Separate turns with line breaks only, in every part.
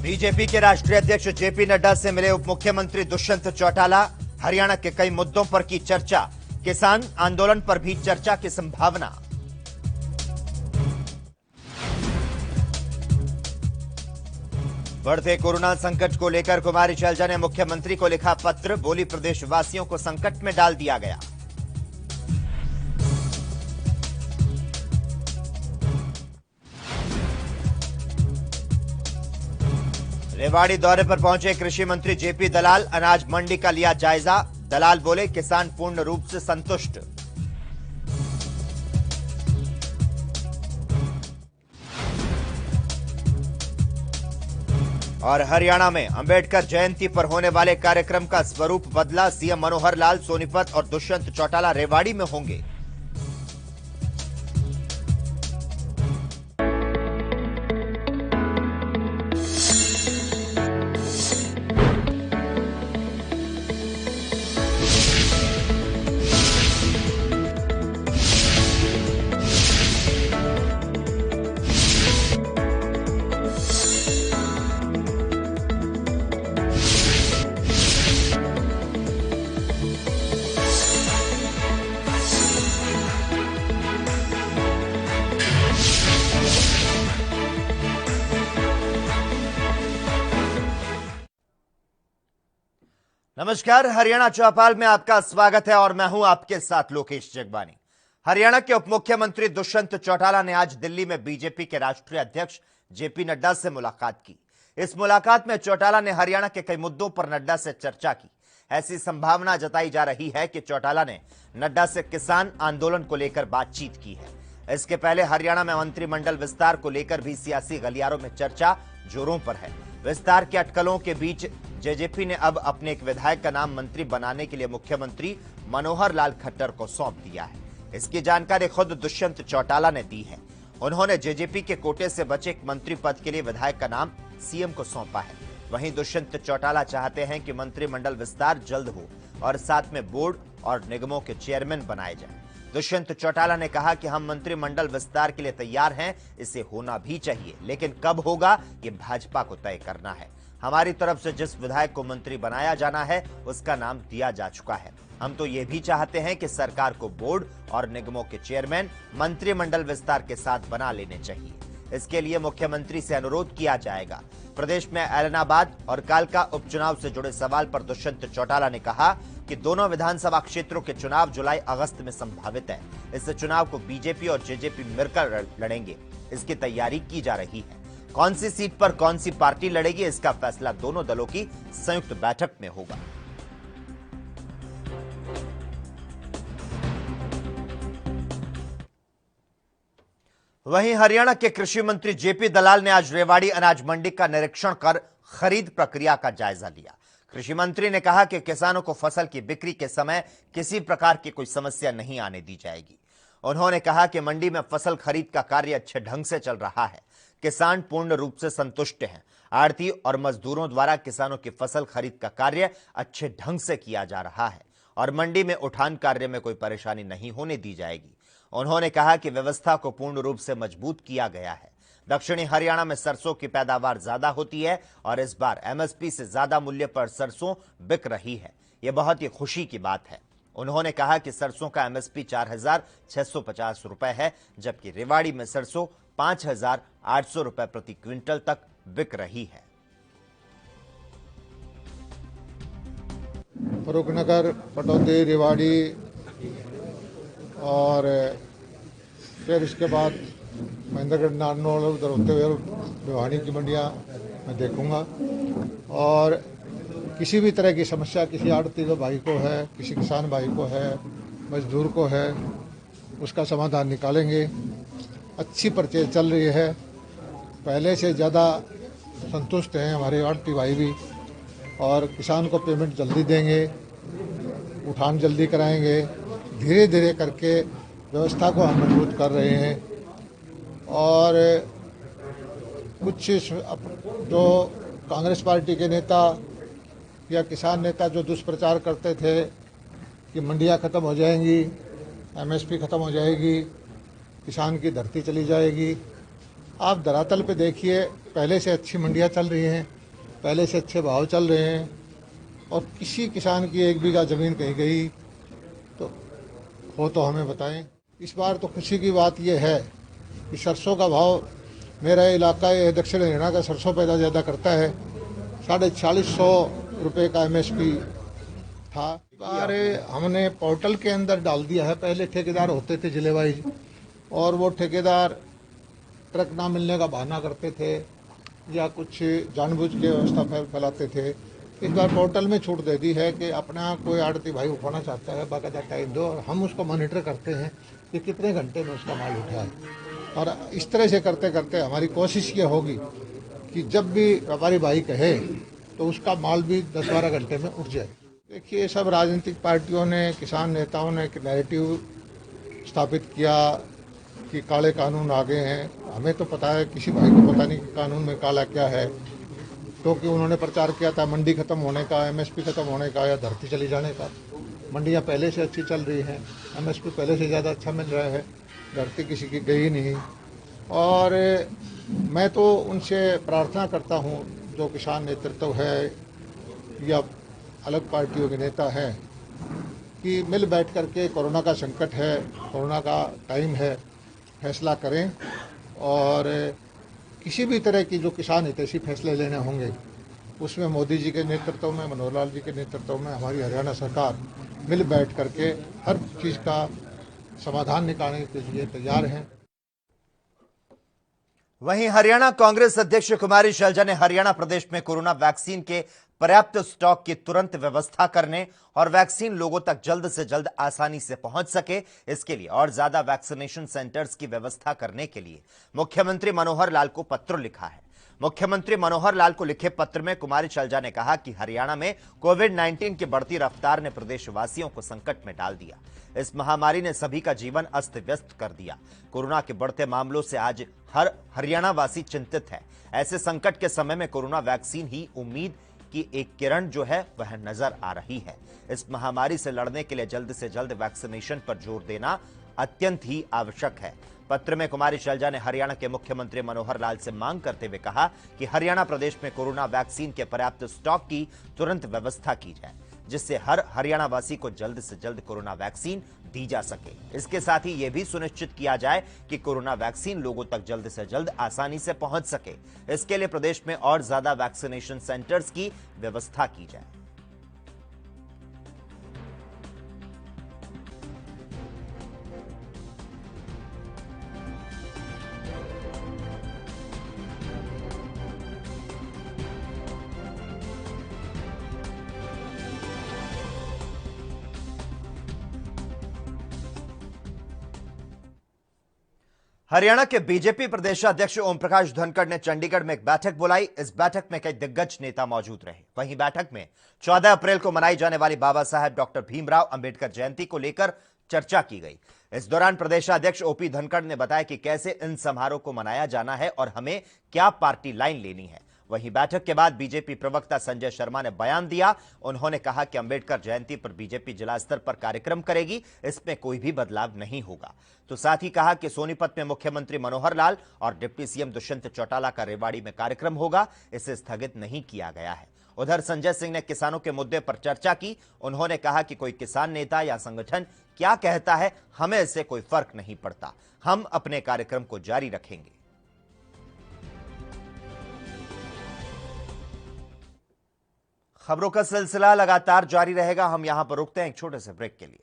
BJP के राष्ट्रीय अध्यक्ष जेपी नड्डा से मिले उप मुख्यमंत्री दुष्यंत चौटाला। हरियाणा के कई मुद्दों पर की चर्चा। किसान आंदोलन पर भी चर्चा की संभावना। बढ़ते कोरोना संकट को लेकर कुमारी शैलजा ने मुख्यमंत्री को लिखा पत्र। बोली, प्रदेशवासियों को संकट में डाल दिया गया। रेवाड़ी दौरे पर पहुंचे कृषि मंत्री जेपी दलाल। अनाज मंडी का लिया जायजा। दलाल बोले, किसान पूर्ण रूप से संतुष्ट। और हरियाणा में अंबेडकर जयंती पर होने वाले कार्यक्रम का स्वरूप बदला। सीएम मनोहर लाल सोनीपत और दुष्यंत चौटाला रेवाड़ी में होंगे। नमस्कार, हरियाणा चौपाल में आपका स्वागत है और मैं हूं आपके साथ लोकेश जगबानी। हरियाणा के उप मुख्यमंत्री दुष्यंत चौटाला ने आज दिल्ली में बीजेपी के राष्ट्रीय अध्यक्ष जेपी नड्डा से मुलाकात की। इस मुलाकात में चौटाला ने हरियाणा के कई मुद्दों पर नड्डा से चर्चा की। ऐसी संभावना जताई जा रही है कि चौटाला ने नड्डा से किसान आंदोलन को लेकर बातचीत की है। इसके पहले हरियाणा में मंत्रिमंडल विस्तार को लेकर भी सियासी गलियारों में चर्चा जोरों पर है। विस्तार के अटकलों के बीच जेजेपी ने अब अपने एक विधायक का नाम मंत्री बनाने के लिए मुख्यमंत्री मनोहर लाल खट्टर को सौंप दिया है। इसकी जानकारी खुद दुष्यंत चौटाला ने दी है। उन्होंने जेजेपी के कोटे से बचे एक मंत्री पद के लिए विधायक का नाम सीएम को सौंपा है। वहीं दुष्यंत चौटाला चाहते हैं कि मंत्रिमंडल विस्तार जल्द हो और साथ में बोर्ड और निगमों के चेयरमैन बनाए जाएं। दुष्यंत चौटाला ने कहा कि हम मंत्रिमंडल विस्तार के लिए तैयार हैं, इसे होना भी चाहिए, लेकिन कब होगा ये भाजपा को तय करना है। हमारी तरफ से जिस विधायक को मंत्री बनाया जाना है उसका नाम दिया जा चुका है। हम तो ये भी चाहते हैं कि सरकार को बोर्ड और निगमों के चेयरमैन मंत्रिमंडल विस्तार के साथ बना लेने चाहिए। इसके लिए मुख्यमंत्री से अनुरोध किया जाएगा। प्रदेश में ऐलनाबाद और कालका उपचुनाव से जुड़े सवाल पर दुष्यंत चौटाला ने कहा कि दोनों विधानसभा क्षेत्रों के चुनाव जुलाई अगस्त में संभावित है। इस चुनाव को बीजेपी और जेजेपी मिलकर लड़ेंगे। इसकी तैयारी की जा रही है। कौन सी सीट पर कौन सी पार्टी लड़ेगी, इसका फैसला दोनों दलों की संयुक्त बैठक में होगा। वहीं हरियाणा के कृषि मंत्री जेपी दलाल ने आज रेवाड़ी अनाज मंडी का निरीक्षण कर खरीद प्रक्रिया का जायजा लिया। कृषि मंत्री ने कहा कि किसानों को फसल की बिक्री के समय किसी प्रकार की कोई समस्या नहीं आने दी जाएगी। उन्होंने कहा कि मंडी में फसल खरीद का कार्य अच्छे ढंग से चल रहा है। किसान पूर्ण रूप से संतुष्ट हैं। आढ़ती और मजदूरों द्वारा किसानों की फसल खरीद का कार्य अच्छे ढंग से किया जा रहा है और मंडी में उठान कार्य में कोई परेशानी नहीं होने दी जाएगी। उन्होंने कहा कि व्यवस्था को पूर्ण रूप से मजबूत किया गया है। दक्षिणी हरियाणा में सरसों की पैदावार ज्यादा होती है और इस बार एमएसपी से ज्यादा मूल्य पर सरसों बिक रही है। यह बहुत ही खुशी की बात है। उन्होंने कहा कि सरसों का एमएसपी 4,650 रुपए है, जबकि रेवाड़ी में सरसों 5,800 रुपए प्रति क्विंटल तक बिक रही है।
फरूखनगर, पटौदी, रेवाड़ी और फिर इसके बाद महेंद्रगढ़, नारनौल उधर होते हुए भिवानी की मंडियाँ मैं देखूंगा। और किसी भी तरह की समस्या किसी आड़ती भाई को है, किसी किसान भाई को है, मजदूर को है, उसका समाधान निकालेंगे। अच्छी परचेज चल रही है। पहले से ज़्यादा संतुष्ट हैं हमारे आड़ती भाई भी और किसान को पेमेंट जल्दी देंगे, उठान जल्दी कराएंगे। धीरे धीरे करके व्यवस्था को हम मजबूत कर रहे हैं। और कुछ जो कांग्रेस पार्टी के नेता या किसान नेता जो दुष्प्रचार करते थे कि मंडियां ख़त्म हो जाएंगी, एमएसपी ख़त्म हो जाएगी, किसान की धरती चली जाएगी, आप धरातल पे देखिए पहले से अच्छी मंडियां चल रही हैं। पहले से अच्छे भाव चल रहे हैं और किसी किसान की 1 बीघा ज़मीन कहीं गई तो हो तो हमें बताएं। इस बार तो खुशी की बात यह है कि सरसों का भाव, मेरा इलाका ये दक्षिण हरियाणा का सरसों पैदा ज़्यादा करता है, 450 रुपये का MSP था। इस बार हमने पोर्टल के अंदर डाल दिया है। पहले ठेकेदार होते थे जिले वाइज और वो ठेकेदार ट्रक ना मिलने का बहाना करते थे या कुछ जानबूझ के व्यवस्था फैलाते थे। इस बार पोर्टल में छूट दे दी है कि अपना कोई आड़ती भाई उठाना चाहता है बाकायदा टाइम दो और हम उसको मॉनिटर करते हैं कि कितने घंटे में उसका माल उठा है। और इस तरह से करते करते हमारी कोशिश ये होगी कि जब भी व्यापारी भाई कहे तो उसका माल भी 10-12 घंटे में उठ जाए। देखिए, सब राजनीतिक पार्टियों ने, किसान नेताओं ने एक नैरेटिव स्थापित किया कि काले कानून आ गए हैं। हमें तो पता है, किसी भाई को पता नहीं कि कानून में काला क्या है, क्योंकि उन्होंने प्रचार किया था मंडी खत्म होने का, MSP खत्म होने का या धरती चली जाने का। मंडियां पहले से अच्छी चल रही हैं, MSP पहले से ज़्यादा अच्छा मिल रहा है, धरती किसी की गई नहीं। और मैं तो उनसे प्रार्थना करता हूं, जो किसान नेतृत्व है या अलग पार्टियों के नेता हैं, कि मिल बैठ करके कोरोना का संकट है, कोरोना का टाइम है, फैसला करें और किसी भी तरह की जो किसान हितैषी फैसले लेने होंगे उसमें मोदी जी के नेतृत्व में, मनोहर लाल जी के नेतृत्व में हमारी हरियाणा सरकार मिल बैठ करके हर चीज़ का समाधान निकालने के लिए तैयार हैं।
वहीं हरियाणा कांग्रेस अध्यक्ष कुमारी शैलजा ने हरियाणा प्रदेश में कोरोना वैक्सीन के पर्याप्त स्टॉक की तुरंत व्यवस्था करने और वैक्सीन लोगों तक जल्द से जल्द आसानी से पहुंच सके, इसके लिए और ज्यादा वैक्सीनेशन सेंटर्स की व्यवस्था करने के लिए मुख्यमंत्री मनोहर लाल को पत्र लिखा है। मुख्यमंत्री मनोहर लाल को लिखे पत्र में कुमारी शैलजा ने कहा कि हरियाणा में कोविड-19 की बढ़ती रफ्तार ने प्रदेशवासियों को संकट में डाल दिया। इस महामारी ने सभी का जीवन अस्त व्यस्त कर दिया। कोरोना के बढ़ते मामलों से आज हर हरियाणा वासी चिंतित है। ऐसे संकट के समय में कोरोना वैक्सीन ही उम्मीद की एक किरण जो है वह नजर आ रही है। इस महामारी से लड़ने के लिए जल्द से जल्द वैक्सीनेशन पर जोर देना अत्यंत ही आवश्यक है। पत्र में कुमारी शैलजा ने हरियाणा के मुख्यमंत्री मनोहर लाल से मांग करते हुए कहा कि हरियाणा प्रदेश में कोरोना वैक्सीन के पर्याप्त स्टॉक की तुरंत व्यवस्था की जाए, जिससे हर हरियाणा वासी को जल्द से जल्द कोरोना वैक्सीन दी जा सके। इसके साथ ही यह भी सुनिश्चित किया जाए कि कोरोना वैक्सीन लोगों तक जल्द से जल्द आसानी से पहुंच सके। इसके लिए प्रदेश में और ज्यादा वैक्सीनेशन सेंटर्स की व्यवस्था की जाए। हरियाणा के बीजेपी प्रदेशाध्यक्ष ओम प्रकाश धनखड़ ने चंडीगढ़ में एक बैठक बुलाई। इस बैठक में कई दिग्गज नेता मौजूद रहे। वहीं बैठक में 14 अप्रैल को मनाई जाने वाली बाबा साहेब डॉक्टर भीमराव अंबेडकर जयंती को लेकर चर्चा की गई। इस दौरान प्रदेशाध्यक्ष ओपी धनखड़ ने बताया कि कैसे इन समारोह को मनाया जाना है और हमें क्या पार्टी लाइन लेनी है। वहीं बैठक के बाद बीजेपी प्रवक्ता संजय शर्मा ने बयान दिया। उन्होंने कहा कि अंबेडकर जयंती पर बीजेपी जिला स्तर पर कार्यक्रम करेगी, इसमें कोई भी बदलाव नहीं होगा। तो साथ ही कहा कि सोनीपत में मुख्यमंत्री मनोहर लाल और डिप्टी सीएम दुष्यंत चौटाला का रेवाड़ी में कार्यक्रम होगा, इसे स्थगित नहीं किया गया है। उधर संजय सिंह ने किसानों के मुद्दे पर चर्चा की। उन्होंने कहा कि कोई किसान नेता या संगठन क्या कहता है, हमें इससे कोई फर्क नहीं पड़ता, हम अपने कार्यक्रम को जारी रखेंगे। खबरों का सिलसिला लगातार जारी रहेगा। हम यहां पर रुकते हैं एक छोटे से ब्रेक के लिए।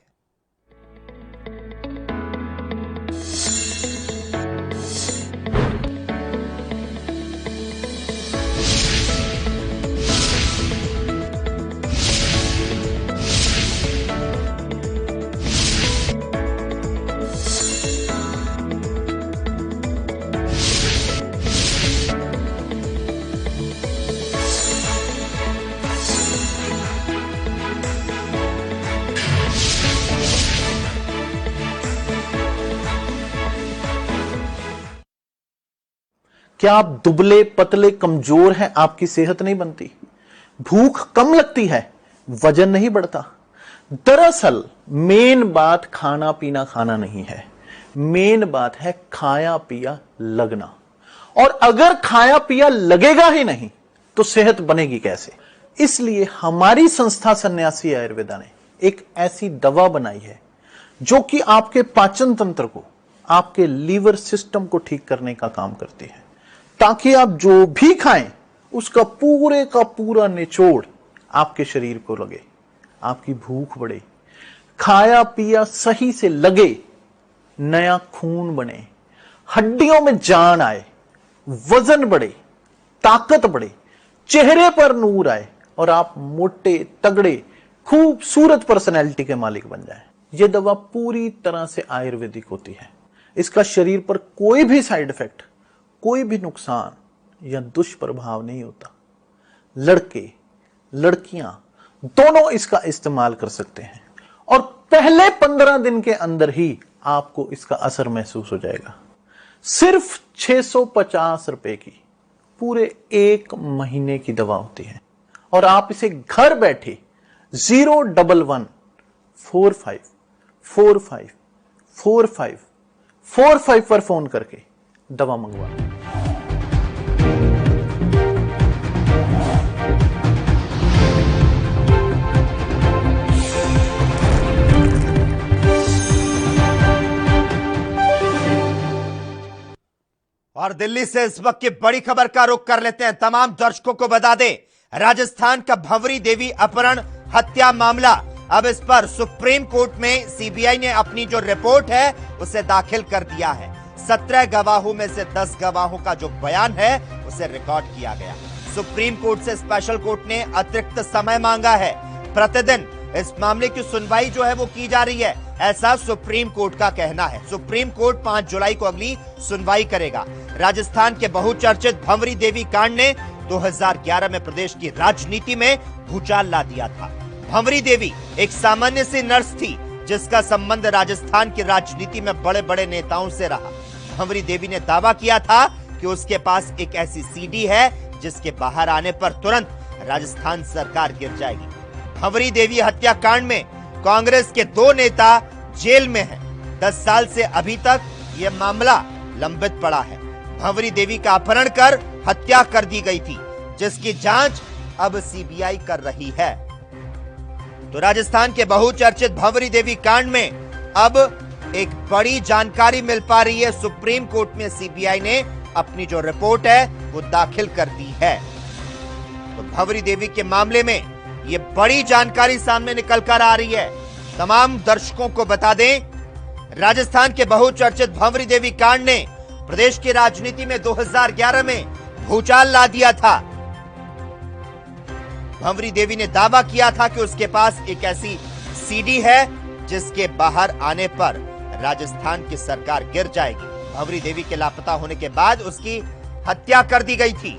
क्या आप दुबले पतले कमजोर हैं? आपकी सेहत नहीं बनती, भूख कम लगती है, वजन नहीं बढ़ता। दरअसल मेन बात खाना पीना खाना नहीं है, मेन बात है खाया पिया लगना। और अगर खाया पिया लगेगा ही नहीं तो सेहत बनेगी कैसे। इसलिए हमारी संस्था सन्यासी आयुर्वेदा ने एक ऐसी दवा बनाई है जो कि आपके पाचन तंत्र को, आपके लीवर सिस्टम को ठीक करने का काम करती है, ताकि आप जो भी खाएं उसका पूरे का पूरा निचोड़ आपके शरीर को लगे, आपकी भूख बढ़े, खाया पिया सही से लगे, नया खून बने, हड्डियों में जान आए, वजन बढ़े, ताकत बढ़े, चेहरे पर नूर आए और आप मोटे तगड़े खूबसूरत पर्सनैलिटी के मालिक बन जाएं। यह दवा पूरी तरह से आयुर्वेदिक होती है। इसका शरीर पर कोई भी साइड इफेक्ट, कोई भी नुकसान या दुष्प्रभाव नहीं होता। लड़के लड़कियां दोनों इसका इस्तेमाल कर सकते हैं और पहले 15 दिन के अंदर ही आपको इसका असर महसूस हो जाएगा। सिर्फ 650 रुपए की पूरे 1 महीने की दवा होती है और आप इसे घर बैठे 01145454545 पर फोन करके दवा मंगवा।
और दिल्ली से इस वक्त की बड़ी खबर का रुख कर लेते हैं। तमाम दर्शकों को बता दें, राजस्थान का भंवरी देवी अपहरण हत्या मामला, अब इस पर सुप्रीम कोर्ट में सीबीआई ने अपनी जो रिपोर्ट है उसे दाखिल कर दिया है। 17 गवाहों में से 10 गवाहों का जो बयान है उसे रिकॉर्ड किया गया। सुप्रीम कोर्ट से स्पेशल कोर्ट ने अतिरिक्त समय मांगा है। प्रतिदिन इस मामले की सुनवाई जो है वो की जा रही है, ऐसा सुप्रीम कोर्ट का कहना है। सुप्रीम कोर्ट 5 जुलाई को अगली सुनवाई करेगा। राजस्थान के बहुचर्चित भंवरी देवी कांड ने 2011 में प्रदेश की राजनीति में भूचाल ला दिया था। भंवरी देवी एक सामान्य सी नर्स थी जिसका संबंध राजस्थान की राजनीति में बड़े बड़े नेताओं से रहा। भंवरी देवी ने दावा किया था कि उसके पास एक ऐसी सीडी है जिसके बाहर आने पर तुरंत राजस्थान सरकार गिर जाएगी। भंवरी देवी हत्याकांड में कांग्रेस के 2 नेता जेल में हैं। 10 साल से अभी तक यह मामला लंबित पड़ा है। भंवरी देवी का अपहरण कर हत्या कर दी गई थी, जिसकी जांच अब सीबीआई कर रही है। तो राजस्थान के बहुचर्चित भंवरी देवी कांड में अब एक बड़ी जानकारी मिल पा रही है। सुप्रीम कोर्ट में सीबीआई ने अपनी जो रिपोर्ट है वो दाखिल कर दी है। तो भंवरी देवी के मामले में ये बड़ी जानकारी सामने निकल कर आ रही है। तमाम दर्शकों को बता दें, राजस्थान के बहुचर्चित भंवरी देवी कांड ने प्रदेश की राजनीति में 2011 में भूचाल ला दिया था। भंवरी देवी ने दावा किया था कि उसके पास एक ऐसी सीडी है जिसके बाहर आने पर राजस्थान की सरकार गिर जाएगी। भंवरी देवी के लापता होने के बाद उसकी हत्या कर दी गई थी।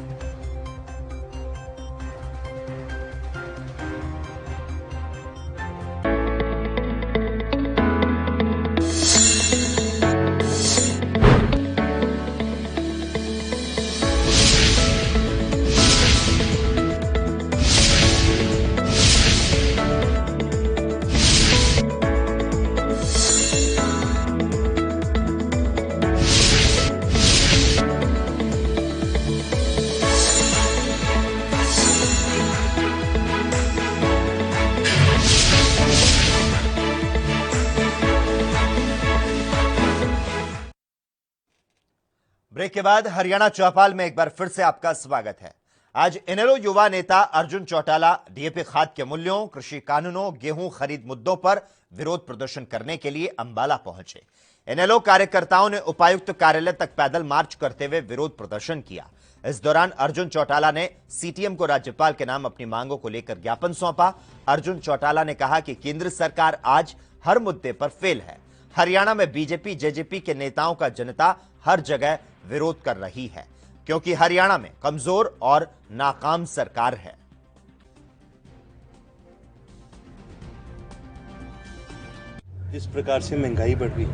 ब्रेक के बाद हरियाणा चौपाल में एक बार फिर से आपका स्वागत है। आज इनेलो युवा नेता अर्जुन चौटाला डीएपी खाद के मूल्यों, कृषि कानूनों, गेहूं खरीद मुद्दों पर विरोध प्रदर्शन करने के लिए अंबाला पहुंचे। इनेलो कार्यकर्ताओं ने उपायुक्त कार्यालय तक पैदल मार्च करते हुए विरोध प्रदर्शन किया। इस दौरान अर्जुन चौटाला ने सीटीएम को राज्यपाल के नाम अपनी मांगों को लेकर ज्ञापन सौंपा। अर्जुन चौटाला ने कहा कि केंद्र सरकार आज हर मुद्दे पर फेल है। हरियाणा में बीजेपी जेजेपी के नेताओं का जनता हर जगह विरोध कर रही है, क्योंकि हरियाणा में कमजोर और नाकाम सरकार है।
जिस प्रकार से महंगाई बढ़ रही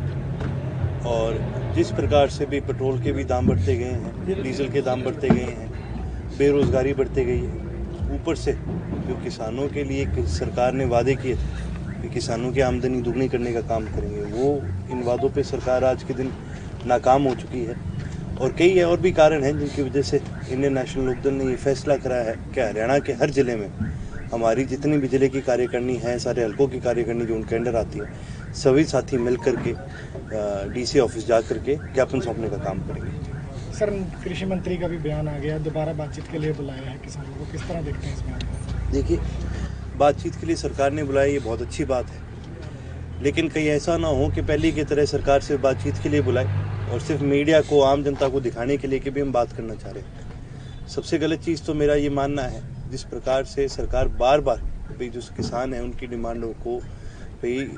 और जिस प्रकार से भी पेट्रोल के भी दाम बढ़ते गए हैं, डीजल के दाम बढ़ते गए हैं, बेरोजगारी बढ़ती गई है, ऊपर से जो किसानों के लिए सरकार ने वादे किए थे कि किसानों की आमदनी दुगनी करने का काम करेंगे, वो इन वादों पे सरकार आज के दिन नाकाम हो चुकी है। और कई और भी कारण हैं जिनकी वजह से इंडियन नेशनल लोकदल ने ये फैसला करा है कि हरियाणा के हर ज़िले में हमारी जितनी भी ज़िले की कार्यकारिणी है, सारे हल्कों की कार्यकारिणी जो उनके अंडर आती है, सभी साथी मिल करके डीसी ऑफिस जा करके ज्ञापन सौंपने का काम करेंगे।
सर, कृषि मंत्री का भी बयान आ गया, दोबारा बातचीत के लिए बुलाया है किसानों को, किस तरह देखते हैं इस बयान को?
देखिए, बातचीत के लिए सरकार ने बुलाया, ये बहुत अच्छी बात है, लेकिन कहीं ऐसा ना हो कि पहले की तरह सरकार सिर्फ बातचीत के लिए बुलाए और सिर्फ मीडिया को, आम जनता को दिखाने के लिए कि भी हम बात करना चाह रहे हैं। सबसे गलत चीज़ तो मेरा ये मानना है, जिस प्रकार से सरकार बार बार भाई जो किसान हैं उनकी डिमांडों को भाई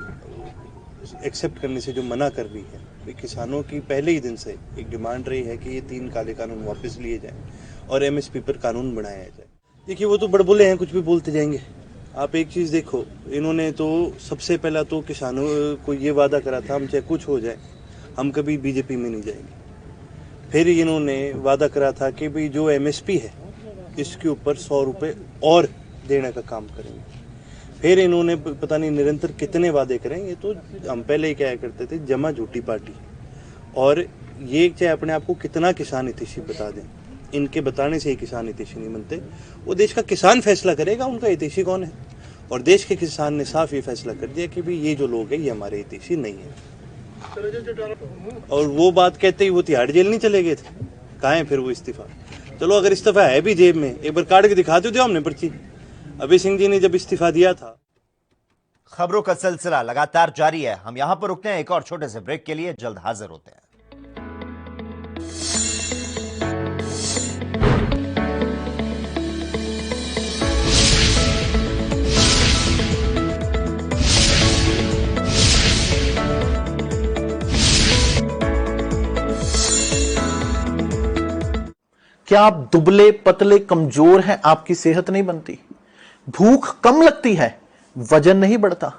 एक्सेप्ट करने से जो मना कर रही है, भाई किसानों की पहले ही दिन से एक डिमांड रही है कि ये 3 काले कानून वापस लिए जाएं और एमएसपी पर कानून बनाया जाए। देखिए, वो तो बड़बोले हैं, कुछ भी बोलते जाएंगे। आप एक चीज़ देखो, इन्होंने तो सबसे पहला तो किसानों को ये वादा करा था, हम चाहे कुछ हो जाए हम कभी बीजेपी में नहीं जाएंगे। फिर इन्होंने वादा करा था कि भाई जो एमएसपी है इसके ऊपर 100 रुपये और देने का काम करेंगे। फिर इन्होंने पता नहीं निरंतर कितने वादे करेंगे। तो हम पहले ही क्या करते थे, जमा झूठी पार्टी। और ये चाहे अपने आप को कितना किसान हितैषी बता दें, इनके बताने से ही किसान हितैषी नहीं बनते। वो देश का किसान फैसला करेगा उनका हितैषी कौन है, और देश के किसान ने साफ ये फैसला कर दिया कि भाई ये जो लोग हैं ये हमारे हितैषी नहीं है। और वो बात कहते ही वो तिहाड़ जेल नहीं चले गए थे, कहाँ है फिर वो इस्तीफा? चलो, अगर इस्तीफा है भी जेब में, एक बार काट के दिखा दो हमने पर्ची। अभय सिंह जी ने जब इस्तीफा दिया था।
खबरों का सिलसिला लगातार जारी है। हम यहां पर रुकते हैं एक और छोटे से ब्रेक के लिए, जल्द हाजिर होते हैं।
क्या आप दुबले पतले कमजोर हैं, आपकी सेहत नहीं बनती, भूख कम लगती है, वजन नहीं बढ़ता?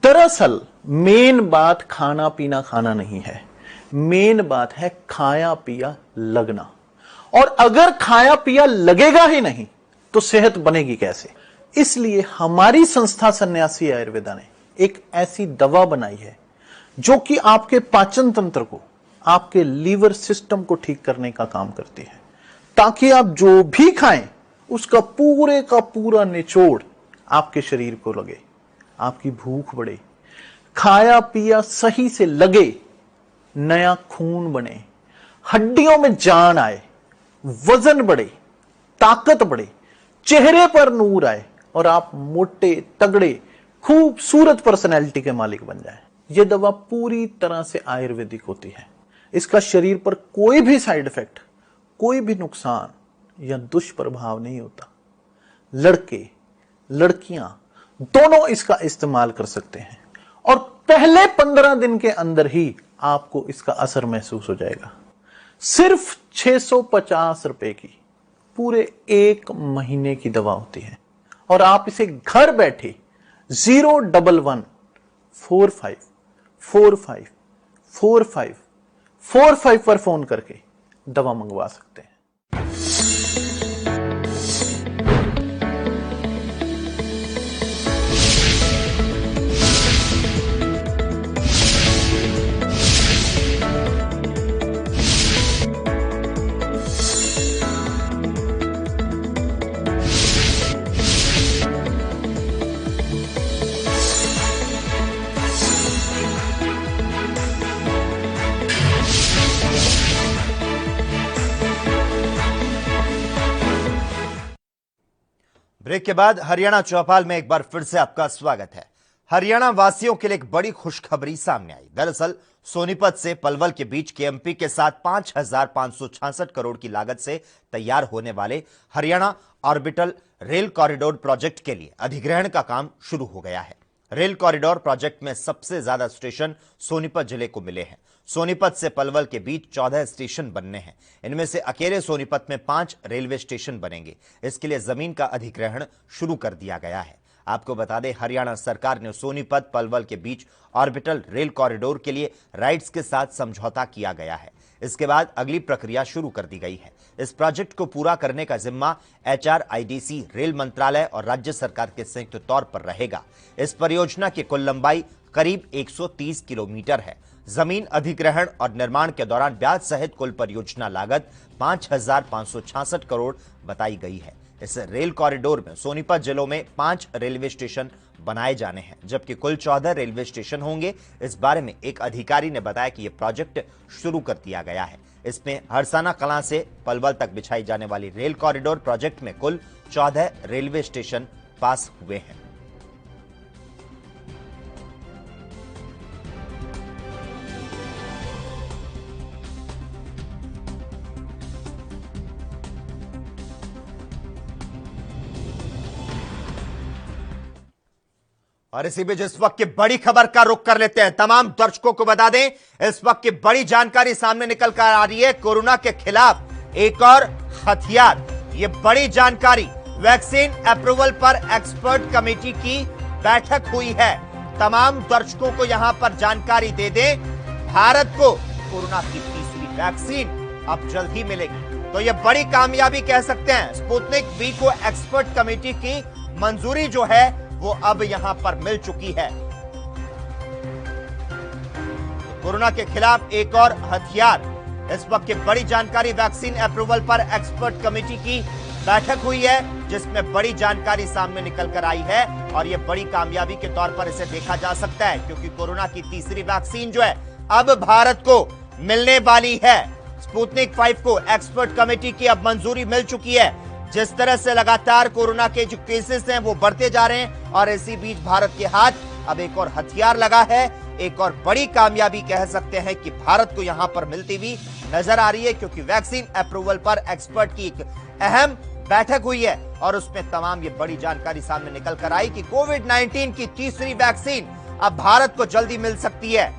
दरअसल मेन बात खाना पीना खाना नहीं है, मेन बात है खाया पिया लगना। और अगर खाया पिया लगेगा ही नहीं तो सेहत बनेगी कैसे? इसलिए हमारी संस्था सन्यासी आयुर्वेदा ने एक ऐसी दवा बनाई है जो कि आपके पाचन तंत्र को, आपके लीवर सिस्टम को ठीक करने का काम करती है, ताकि आप जो भी खाएं उसका पूरे का पूरा निचोड़ आपके शरीर को लगे, आपकी भूख बढ़े, खाया पिया सही से लगे, नया खून बने, हड्डियों में जान आए, वजन बढ़े, ताकत बढ़े, चेहरे पर नूर आए और आप मोटे तगड़े खूबसूरत पर्सनैलिटी के मालिक बन जाएं। यह दवा पूरी तरह से आयुर्वेदिक होती है। इसका शरीर पर कोई भी साइड इफेक्ट, कोई भी नुकसान या दुष्प्रभाव नहीं होता। लड़के लड़कियां दोनों इसका इस्तेमाल कर सकते हैं और पहले 15 दिन के अंदर ही आपको इसका असर महसूस हो जाएगा। सिर्फ 650 रुपए की पूरे 1 महीने की दवा होती है और आप इसे घर बैठे 01145454545 पर फोन करके दवा मंगवा सकते हैं।
ब्रेक के बाद हरियाणा चौपाल में एक बार फिर से आपका स्वागत है। हरियाणा वासियों के लिए एक बड़ी खुशखबरी सामने आई। दरअसल सोनीपत से पलवल के बीच केएमपी के साथ 5,566 करोड़ की लागत से तैयार होने वाले Haryana orbital rail corridor project के लिए अधिग्रहण का काम शुरू हो गया है। रेल कॉरिडोर प्रोजेक्ट में सबसे ज्यादा स्टेशन सोनीपत जिले को मिले हैं। सोनीपत से पलवल के बीच 14 स्टेशन बनने हैं। इनमें से अकेले सोनीपत में 5 रेलवे स्टेशन बनेंगे। इसके लिए जमीन का अधिग्रहण शुरू कर दिया गया है। आपको बता दें, हरियाणा सरकार ने सोनीपत पलवल के बीच ऑर्बिटल रेल कॉरिडोर के लिए राइट्स के साथ समझौता किया गया है। इसके बाद अगली प्रक्रिया शुरू कर दी गई है। इस प्रोजेक्ट को पूरा करने का जिम्मा HRIDC, रेल मंत्रालय और राज्य सरकार के संयुक्त तौर पर रहेगा। इस परियोजना की कुल लंबाई करीब 130 किलोमीटर है। जमीन अधिग्रहण और निर्माण के दौरान ब्याज सहित कुल परियोजना लागत 5,566 करोड़ बताई गई है। इस रेल कॉरिडोर में सोनीपत जिलों में 5 रेलवे स्टेशन बनाए जाने हैं, जबकि कुल 14 रेलवे स्टेशन होंगे। इस बारे में एक अधिकारी ने बताया कि यह प्रोजेक्ट शुरू कर दिया गया है। इसमें हरसाना कलां से पलवल तक बिछाई जाने वाली रेल कॉरिडोर प्रोजेक्ट में कुल 14 रेलवे स्टेशन पास हुए हैं। और इसी बीच इस वक्त की बड़ी खबर का रुख कर लेते हैं। तमाम दर्शकों को बता दें, इस वक्त की बड़ी जानकारी सामने निकल कर आ रही है। कोरोना के खिलाफ एक और हथियार। ये बड़ी जानकारी, वैक्सीन अप्रूवल पर एक्सपर्ट कमेटी की बैठक हुई है। तमाम दर्शकों को यहां पर जानकारी दे दें, भारत को कोरोना की तीसरी वैक्सीन अब जल्द ही मिलेगी। तो यह बड़ी कामयाबी कह सकते हैं। स्पुतनिक वी को एक्सपर्ट कमेटी की मंजूरी जो है वो अब यहां पर मिल चुकी है। कोरोना के खिलाफ एक और हथियार। इस वक्त की बड़ी जानकारी, वैक्सीन अप्रूवल पर एक्सपर्ट कमेटी की बैठक हुई है, जिसमें बड़ी जानकारी सामने निकल कर आई है और यह बड़ी कामयाबी के तौर पर इसे देखा जा सकता है, क्योंकि कोरोना की तीसरी वैक्सीन जो है अब भारत को मिलने वाली है। स्पुतनिक 5 को एक्सपर्ट कमेटी की अब मंजूरी मिल चुकी है। जिस तरह से लगातार कोरोना के जो केसेस हैं वो बढ़ते जा रहे हैं और इसी बीच भारत के हाथ अब एक और हथियार लगा है। एक और बड़ी कामयाबी कह सकते हैं कि भारत को यहां पर मिलती हुई नजर आ रही है, क्योंकि वैक्सीन अप्रूवल पर एक्सपर्ट की एक अहम बैठक हुई है और उसमें तमाम ये बड़ी जानकारी सामने निकल कर आई कि कोविड-19 की तीसरी वैक्सीन अब भारत को जल्दी मिल सकती है।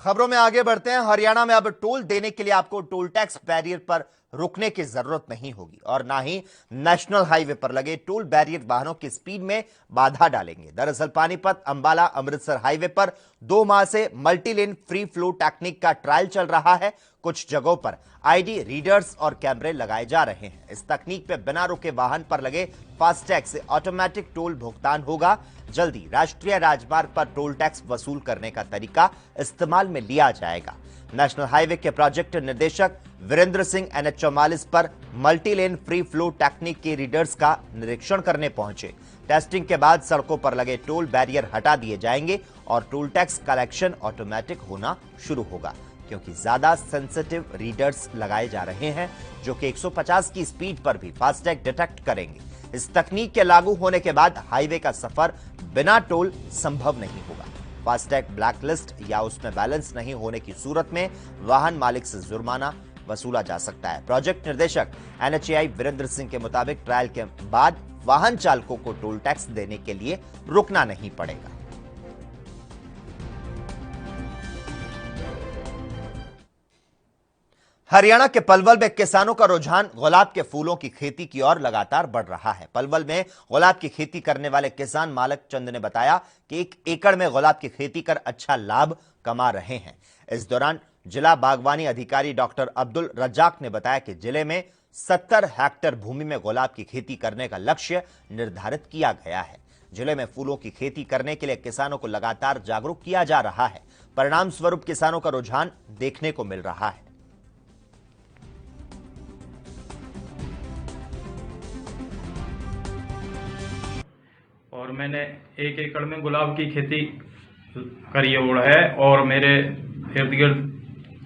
खबरों में आगे बढ़ते हैं। हरियाणा में अब टोल देने के लिए आपको टोल टैक्स बैरियर पर रुकने की जरूरत नहीं होगी और ना ही नेशनल हाईवे पर लगे टोल बैरियर वाहनों की स्पीड में बाधा डालेंगे। दरअसल पानीपत अंबाला अमृतसर हाईवे पर 2 माह से multi lane free flow technique का ट्रायल चल रहा है। कुछ जगहों पर आईडी रीडर्स और कैमरे लगाए जा रहे हैं। इस तकनीक पे बिना रुके वाहन पर लगे फास्टैग से ऑटोमेटिक टोल भुगतान होगा। जल्दी राष्ट्रीय राजमार्ग पर टोल टैक्स वसूल करने का तरीका इस्तेमाल में लिया जाएगा। नेशनल हाईवे के प्रोजेक्ट निदेशक वीरेंद्र सिंह NH-44 पर multi lane free flow technique के रीडर्स का निरीक्षण करने पहुंचे। टेस्टिंग के बाद सड़कों पर लगे टोल बैरियर हटा दिए जाएंगे और टोल टैक्स कलेक्शन ऑटोमेटिक होना शुरू होगा, क्योंकि ज्यादा सेंसिटिव रीडर्स लगाए जा रहे हैं जो कि 150 की स्पीड पर भी फास्टैग डिटेक्ट करेंगे। इस तकनीक के लागू होने के बाद हाईवे का सफर बिना टोल संभव नहीं होगा। फास्टैग ब्लैकलिस्ट या उसमें बैलेंस नहीं होने की सूरत में वाहन मालिक से जुर्माना वसूला जा सकता है। प्रोजेक्ट निर्देशक NHAI वीरेंद्र सिंह के मुताबिक ट्रायल के बाद वाहन चालकों को टोल टैक्स देने के लिए रुकना नहीं पड़ेगा। हरियाणा के पलवल में किसानों का रुझान गुलाब के फूलों की खेती की ओर लगातार बढ़ रहा है। पलवल में गुलाब की खेती करने वाले किसान मालक चंद ने बताया कि 1 एकड़ में गुलाब की खेती कर अच्छा लाभ कमा रहे हैं। इस दौरान जिला बागवानी अधिकारी डॉक्टर अब्दुल रज्जाक ने बताया कि जिले में 70 हेक्टेयर भूमि में गुलाब की खेती करने का लक्ष्य निर्धारित किया गया है। जिले में फूलों की खेती करने के लिए किसानों को लगातार जागरूक किया जा रहा है। परिणाम स्वरूप किसानों का रुझान देखने को मिल रहा है।
और मैंने 1 एकड़ में गुलाब की खेती करी है और मेरे इर्द गिर्द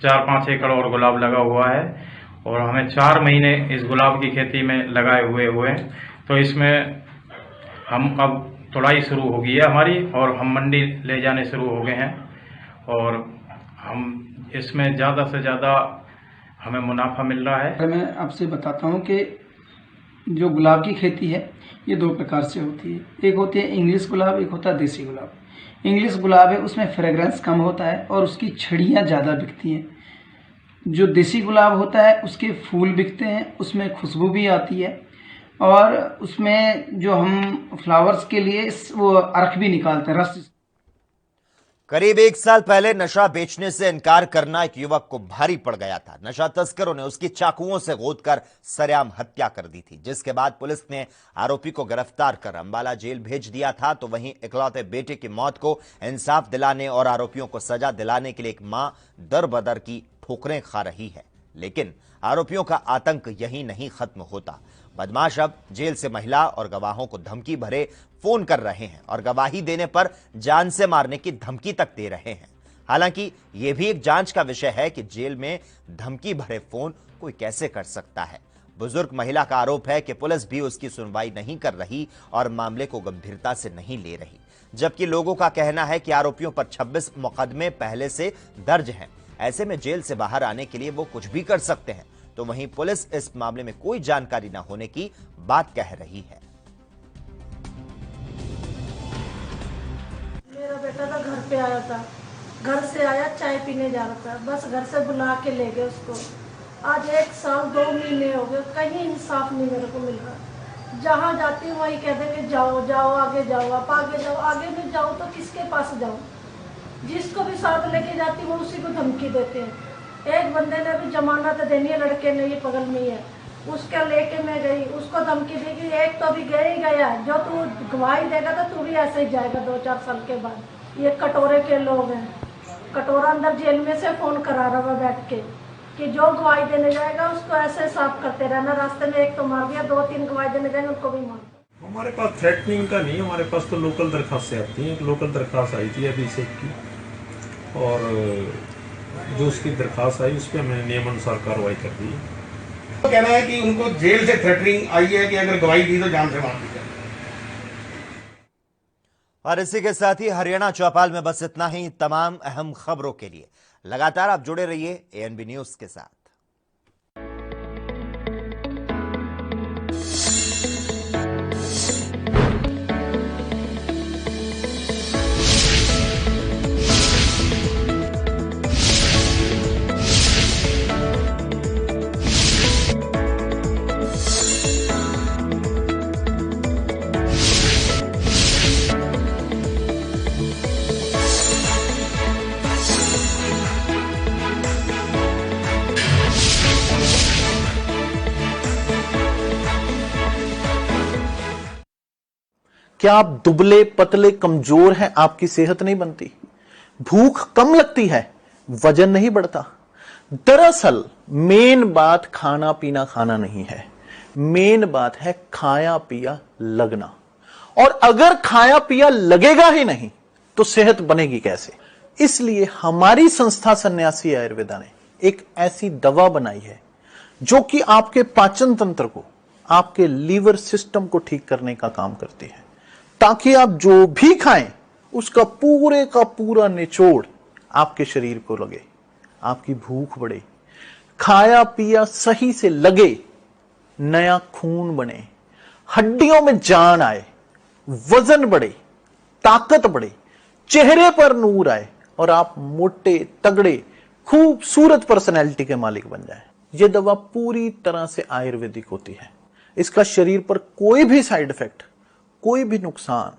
4-5 एकड़ और गुलाब लगा हुआ है और हमें 4 महीने इस गुलाब की खेती में लगाए हुए हैं। तो इसमें हम अब तुड़ाई शुरू हो गई है हमारी और हम मंडी ले जाने शुरू हो गए हैं और हम इसमें ज़्यादा से ज़्यादा हमें मुनाफा मिल रहा है।
मैं आपसे बताता हूँ कि जो गुलाब की खेती है ये 2 प्रकार से होती है। एक होती है इंग्लिश गुलाब, एक होता है देसी गुलाब। इंग्लिश गुलाब है उसमें फ्रेग्रेंस कम होता है और उसकी छड़ियाँ ज़्यादा बिकती हैं। जो देसी गुलाब होता है उसके फूल बिकते हैं, उसमें खुशबू भी आती है और उसमें जो हम फ्लावर्स के लिए वो अर्क भी निकालते हैं, रस।
करीब 1 साल पहले नशा बेचने से इनकार करना एक युवक को भारी पड़ गया था। नशा तस्करों ने उसकी चाकुओं से गोदकर सरेआम हत्या कर दी थी, जिसके बाद पुलिस ने आरोपी को गिरफ्तार कर अंबाला जेल भेज दिया था। तो वहीं इकलौते बेटे की मौत को इंसाफ दिलाने और आरोपियों को सजा दिलाने के लिए एक मां दर बदर की ठोकरें खा रही है। लेकिन आरोपियों का आतंक यहीं नहीं खत्म होता। बदमाश अब जेल से महिला और गवाहों को धमकी भरे फोन कर रहे हैं और गवाही देने पर जान से मारने की धमकी तक दे रहे हैं। हालांकि यह भी एक जांच का विषय है कि जेल में धमकी भरे फोन कोई कैसे कर सकता है। बुजुर्ग महिला का आरोप है कि पुलिस भी उसकी सुनवाई नहीं कर रही और मामले को गंभीरता से नहीं ले रही, जबकि लोगों का कहना है कि आरोपियों पर 26 मुकदमे पहले से दर्ज हैं। ऐसे में जेल से बाहर आने के लिए वो कुछ भी कर सकते हैं। तो वहीं पुलिस इस मामले में कोई जानकारी न होने की बात कह रही है।
मेरा बेटा तो घर पे आया था, घर से आया चाय पीने जा रहा था, बस घर से बुला के ले गए उसको। आज 1 साल 2 महीने हो गए, कहीं इंसाफ नहीं मेरे को मिल रहा। जहाँ जाती हूँ वहीं कह देंगे जाओ जाओ आगे जाओ, आप आगे जाओ, आगे नहीं जाओ तो किसके पास जाओ। जिसको भी साथ लेके जाती हूँ उसी को धमकी देते हैं। एक बंदे ने भी जमानत देनी है, लड़के ने, ये बगल में ही है, उसके लेके मैं गई, उसको धमकी दी कि एक तो अभी गया ही गया, जो तू गवाही देगा तो तू भी ऐसे ही जाएगा 2-4 साल के बाद। ये कटोरे के लोग हैं, कटोरा अंदर जेल में से फोन करा रहा हुआ बैठ के कि जो गवाही देने जाएगा उसको ऐसे साफ करते रहना। रास्ते में एक तो मार दिया, 2-3 गवाही देने जाएंगे उनको भी मार दिया।
हमारे पास थ्रेटनिंग का नहीं, हमारे पास तो लोकल दरखास्तें आती हैं। एक लोकल दरखास्त आई थी अभी से की, और जो उसकी दरखास्त आई उस पर हमने नियमानुसार कार्रवाई कर दी।
तो कहना है कि उनको जेल से थ्रेटनिंग आई है कि अगर गवाही दी तो जान से मार दी जाए।
और इसी के साथ ही हरियाणा चौपाल में बस इतना ही। तमाम अहम खबरों के लिए लगातार आप जुड़े रहिए एएनबी न्यूज के साथ।
क्या आप दुबले पतले कमजोर हैं, आपकी सेहत नहीं बनती, भूख कम लगती है, वजन नहीं बढ़ता? दरअसल मेन बात खाना पीना खाना नहीं है, मेन बात है खाया पिया लगना। और अगर खाया पिया लगेगा ही नहीं तो सेहत बनेगी कैसे? इसलिए हमारी संस्था सन्यासी आयुर्वेदा ने एक ऐसी दवा बनाई है जो कि आपके पाचन तंत्र को, आपके लीवर सिस्टम को ठीक करने का काम करती है, ताकि आप जो भी खाएं उसका पूरे का पूरा निचोड़ आपके शरीर को लगे, आपकी भूख बढ़े, खाया पिया सही से लगे, नया खून बने, हड्डियों में जान आए, वजन बढ़े, ताकत बढ़े, चेहरे पर नूर आए और आप मोटे तगड़े खूबसूरत पर्सनैलिटी के मालिक बन जाएं। यह दवा पूरी तरह से आयुर्वेदिक होती है। इसका शरीर पर कोई भी साइड इफेक्ट, कोई भी नुकसान